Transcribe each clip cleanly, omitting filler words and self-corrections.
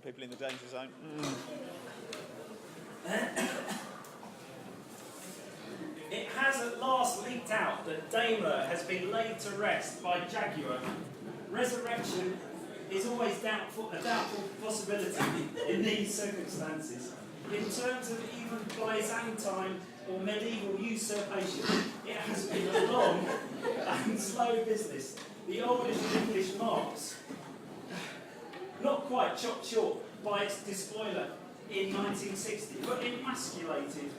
people in the danger zone. It has at last leaked out that Daimler has been laid to rest by Jaguar. Resurrection is always a doubtful possibility in these circumstances. In terms of even Byzantine or medieval usurpation, it has been a long and slow business. The oldest English marks, not quite chopped short by its despoiler in 1960, but emasculated,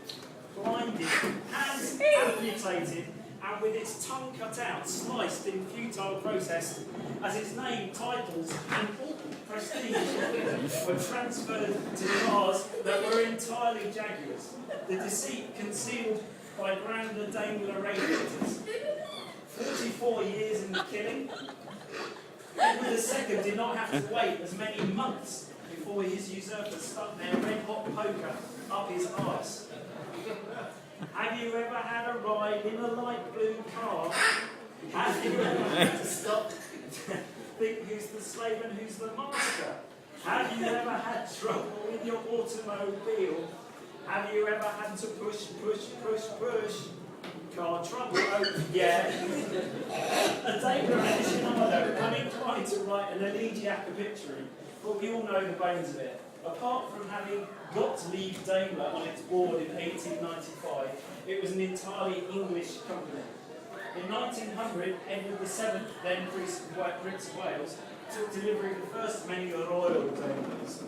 blinded, hands amputated, and with its tongue cut out, sliced in futile protest, as its name, titles, and important prestige were transferred to cars that were entirely Jaguars. The deceit concealed by grander Daimler radiators. 44 years in the killing. Edward II did not have to wait as many months before his usurpers stuck their red-hot poker up his arse. Have you ever had a ride in a light blue car? Have you ever had to stop think who's the slave and who's the master? Have you ever had trouble with your automobile? Have you ever had to push? Car trouble, oh yeah. A Daimler aficionado, I'm inclined to write an elegiac obituary, but we all know the bones of it. Apart from having got to leave Daimler on its board in 1895, it was an entirely English company. In 1900, Edward VII, then Prince of Wales, took delivery of the first of many royal Daimlers.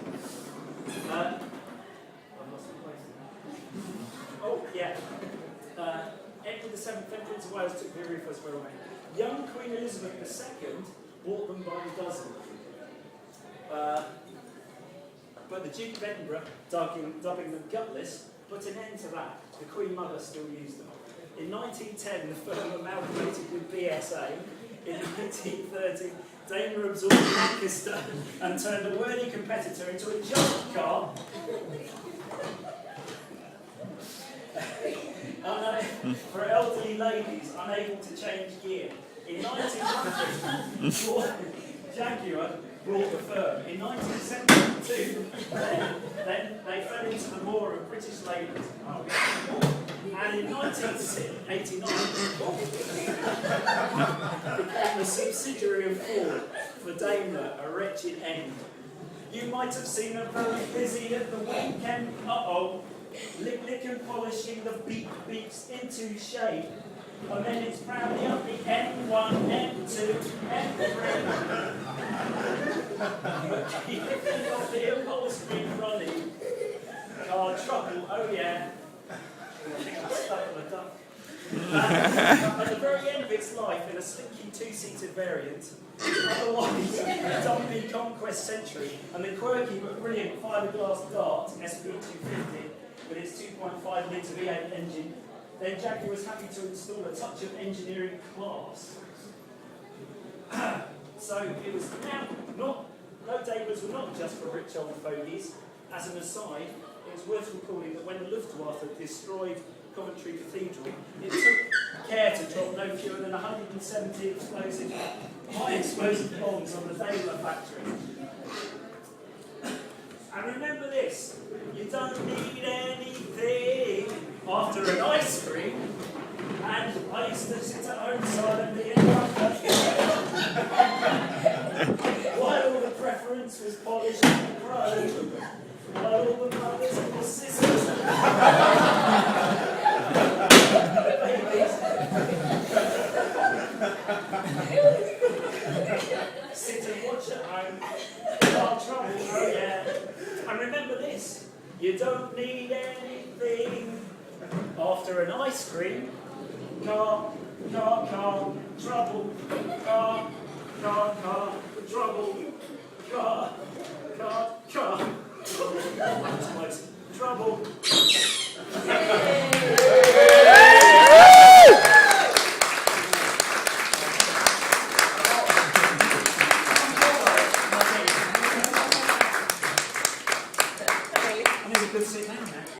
Edward VII, then Prince of Wales, took delivery of the first royal Daimler. Young Queen Elizabeth II bought them by the dozen. But the Duke of Edinburgh, dubbing them gutless, put an end to that. The Queen Mother still used them. In 1910, the firm amalgamated with BSA. In 1930, Daimler absorbed Lancaster and turned a worthy competitor into a jump car. For elderly ladies unable to change gear. In 1900, Jaguar brought the firm. In 1972, then they fell into the maw of British ladies. And in 1989, became a subsidiary of Ford for Daimler, a wretched end. You might have seen her very busy at the weekend. Lick and polishing the beaks into shape. And then it's proudly up the M1, M2, M3. Keeping off the upholstery running. Car trouble, oh yeah. I think I'm stuck on a duck. At the very end of its life, in a slinky two-seated variant, otherwise dumpy Conquest Century, and the quirky but brilliant fiberglass Dart SP250 with its 2.5 litre V8 engine, then Jaguar was happy to install a touch of engineering class. So it was now no Daimlers were not just for rich old fogies. As an aside, it was worth recalling that when the Luftwaffe destroyed Coventry Cathedral, it took care to drop no fewer than 170 high explosive bombs on the Daimler factory. And remember this, you don't need anything after an ice cream. And I used to sit at home silently and while all the preference was polished and grown, while all the mothers and the sisters sit and watch at home. Car trouble, oh yeah. And remember this, you don't need anything after an ice cream. Car, trouble, car, trouble, car, trouble.